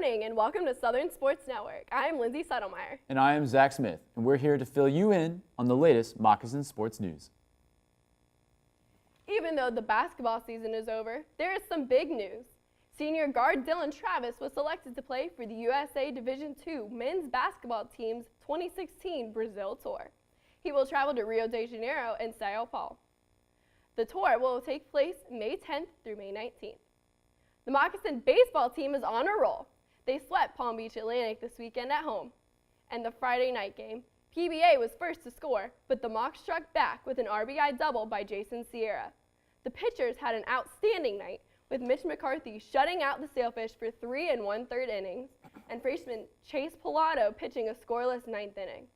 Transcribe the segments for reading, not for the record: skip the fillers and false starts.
morning and welcome to Southern Sports Network. I am Lindsay Settlemeyer. And I am Zach Smith, and we're here to fill you in on the latest Moccasin sports news. Even though the basketball season is over, there is some big news. Senior guard Dylan Travis was selected to play for the USA Division II men's basketball team's 2016 Brazil tour. He will travel to Rio de Janeiro and Sao Paulo. The tour will take place May 10th through May 19th. The Moccasin baseball team is on a roll. They swept Palm Beach Atlantic this weekend at home. And the Friday night game, PBA was first to score, but the Mocs struck back with an RBI double by Jason Sierra. The pitchers had an outstanding night, with Mitch McCarthy shutting out the Sailfish for 3 1/3 innings, and freshman Chase Pilato pitching a scoreless 9th inning.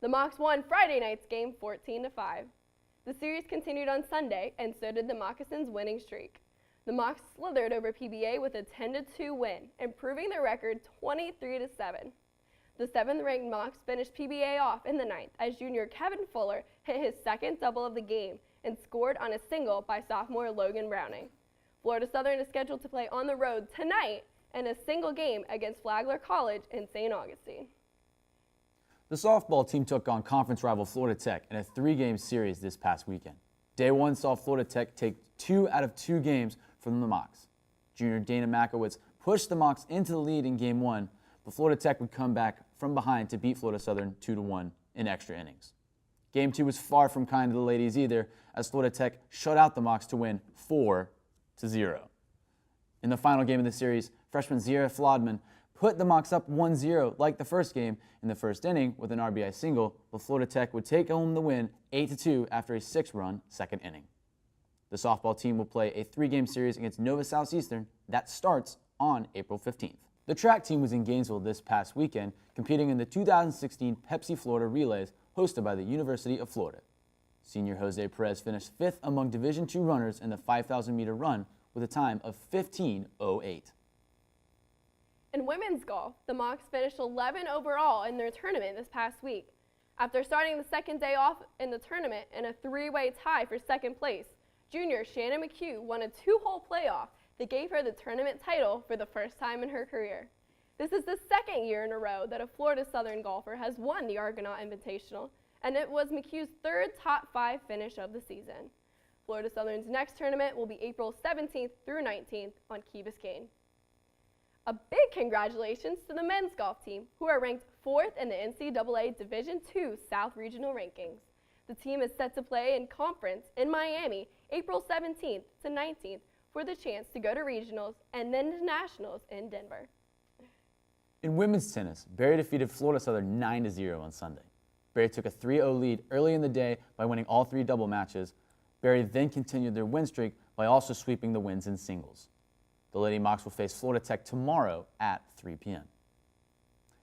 The Mocs won Friday night's game 14-5. The series continued on Sunday, and so did the Moccasins' winning streak. The Mocs slithered over PBA with a 10-2 win, improving their record 23-7. The 7th-ranked Mocs finished PBA off in the 9th as junior Kevin Fuller hit his second double of the game and scored on a single by sophomore Logan Browning. Florida Southern is scheduled to play on the road tonight in a single game against Flagler College in St. Augustine. The softball team took on conference rival Florida Tech in a 3-game series this past weekend. Day 1 saw Florida Tech take 2 out of 2 games from the Mocs. Junior Dana Makowitz pushed the Mocs into the lead in Game 1, but Florida Tech would come back from behind to beat Florida Southern 2-1 in extra innings. Game 2 was far from kind to the ladies either, as Florida Tech shut out the Mocs to win 4-0. In the final game of the series, freshman Zira Flodman put the Mocs up 1-0 like the first game in the first inning with an RBI single, but Florida Tech would take home the win 8-2 after a 6-run second inning. The softball team will play a 3-game series against Nova Southeastern that starts on April 15th. The track team was in Gainesville this past weekend, competing in the 2016 Pepsi Florida Relays hosted by the University of Florida. Senior Jose Perez finished 5th among Division II runners in the 5,000-meter run with a time of 15:08. In women's golf, the Mocs finished 11 overall in their tournament this past week. After starting the second day off in the tournament in a 3-way tie for second place, junior Shannon McHugh won a 2-hole playoff that gave her the tournament title for the first time in her career. This is the second year in a row that a Florida Southern golfer has won the Argonaut Invitational, and it was McHugh's 3rd top 5 finish of the season. Florida Southern's next tournament will be April 17th through 19th on Key Biscayne. A big congratulations to the men's golf team, who are ranked 4th in the NCAA Division II South Regional Rankings. The team is set to play in conference in Miami April 17th to 19th for the chance to go to regionals and then to nationals in Denver. In women's tennis, Barry defeated Florida Southern 9-0 on Sunday. Barry took a 3-0 lead early in the day by winning all 3 double matches. Barry then continued their win streak by also sweeping the wins in singles. The Lady Mocs will face Florida Tech tomorrow at 3 p.m.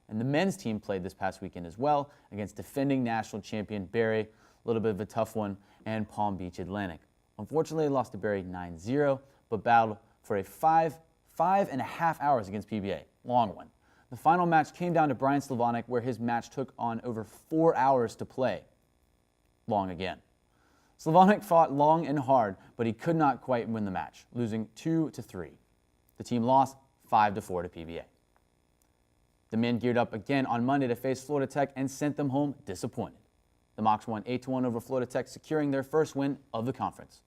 And the men's team played this past weekend as well against defending national champion Barry, a little bit of a tough one, and Palm Beach Atlantic. Unfortunately, they lost to Barry 9-0, but battled for a 5.5 hours against PBA. Long one. The final match came down to Brian Slavonic, where his match took on over 4 hours to play. Long again. Slavonic fought long and hard, but he could not quite win the match, losing 2-3. The team lost 5-4 to PBA. The men geared up again on Monday to face Florida Tech and sent them home disappointed. The Mocs won 8-1 over Florida Tech, securing their first win of the conference.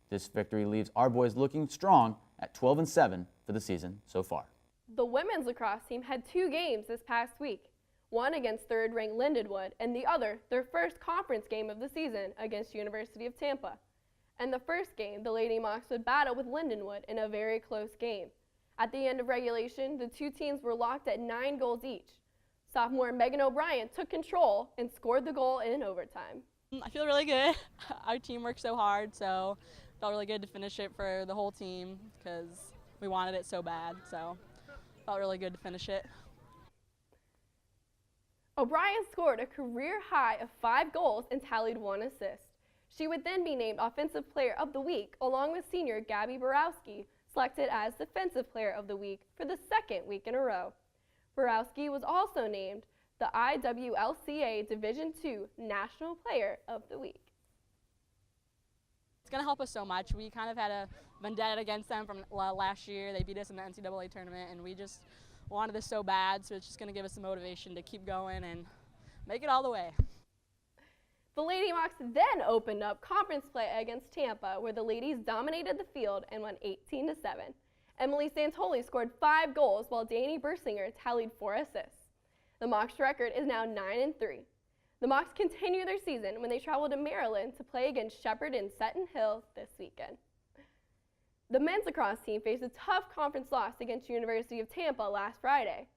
This victory leaves our boys looking strong at 12-7 for the season so far. The women's lacrosse team had 2 games this past week, one against 3rd-ranked Lindenwood and the other their first conference game of the season against University of Tampa. In the first game, the Lady Mocs would battle with Lindenwood in a very close game. At the end of regulation, the 2 teams were locked at 9 goals each. Sophomore Meghan O'Brien took control and scored the goal in overtime. I feel really good. Our team worked so hard, so it felt really good to finish it for the whole team because we wanted it so bad, so it felt really good to finish it. O'Brien scored a career high of 5 goals and tallied 1 assist. She would then be named Offensive Player of the Week, along with senior Gabby Borowski, selected as Defensive Player of the Week for the 2nd week in a row. Borowski was also named the IWLCA Division II National Player of the Week. It's going to help us so much. We kind of had a vendetta against them from last year. They beat us in the NCAA tournament, and we just wanted this so bad, so it's just going to give us the motivation to keep going and make it all the way. The Lady Mocs then opened up conference play against Tampa, where the ladies dominated the field and won 18-7. Emily Santoli scored 5 goals, while Dani Bersinger tallied 4 assists. The Mocs' record is now 9-3. The Mocs continue their season when they travel to Maryland to play against Shepherd and Seton Hill this weekend. The men's lacrosse team faced a tough conference loss against University of Tampa last Friday.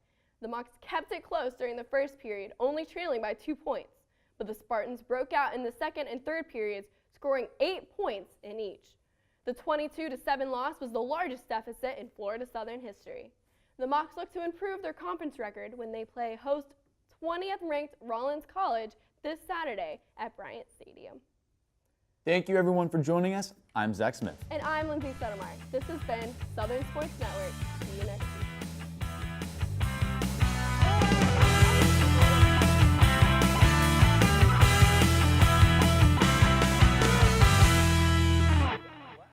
The Mocs kept it close during the first period, only trailing by 2 points, but the Spartans broke out in the second and third periods, scoring 8 points in each. The 22-7 loss was the largest deficit in Florida Southern history. The Mocs look to improve their conference record when they play host 20th-ranked Rollins College this Saturday at Bryant Stadium. Thank you everyone for joining us. I'm Zach Smith. And I'm Lindsay Sotomayor. This has been Southern Sports Network. See you next week.